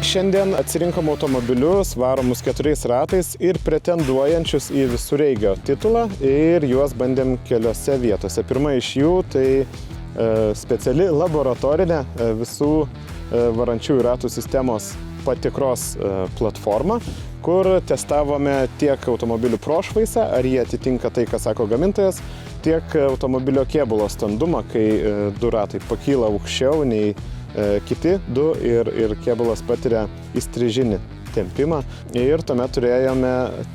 šiandien atsirinkom automobilius varomus 4 ratais ir pretenduojančius į visureigio titulą ir juos bandėm keliose vietose. Pirma iš jų tai speciali laboratorinė visų varančiųjų ratų sistemos patikros platforma, kur testavome tiek automobilių prošvaisą, ar jie atitinka tai, ką sako gamintojas, tiek automobilio kėbulo standumą, kai du ratai pakyla aukščiau nei kiti du ir kėbulas patiria įstrižinį tempimą. Ir tuomet turėjome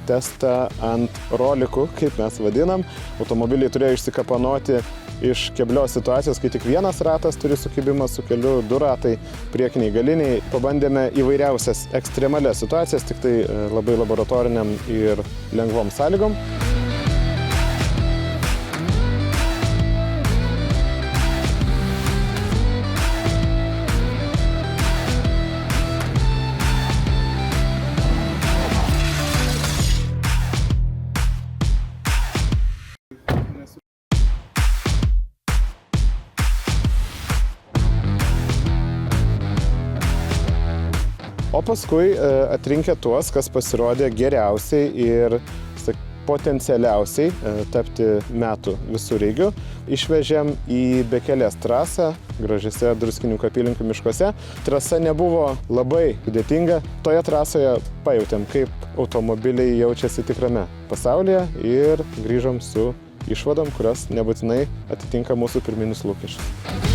testą ant rolikų, kaip mes vadinam. Automobiliai turėjo išsikapanoti iš keblios situacijos, kai tik vienas ratas turi sukibimą su keliu, du ratai priekiniai galiniai. Pabandėme įvairiausias ekstremalias situacijas, tik tai labai laboratoriniam ir lengvom sąlygom. O paskui atrinkę tuos, kas pasirodė geriausiai ir potencialiausiai tapti metų visureigiu, išvežėm į Bekelės trasą, gražiose Druskininkų apylinkių miškuose. Trasa nebuvo labai sudėtinga. Toje trasoje pajautėm, kaip automobiliai jaučiasi tikrame pasaulyje ir grįžom su išvadom, kurios nebūtinai atitinka mūsų pirminius lūkesčius.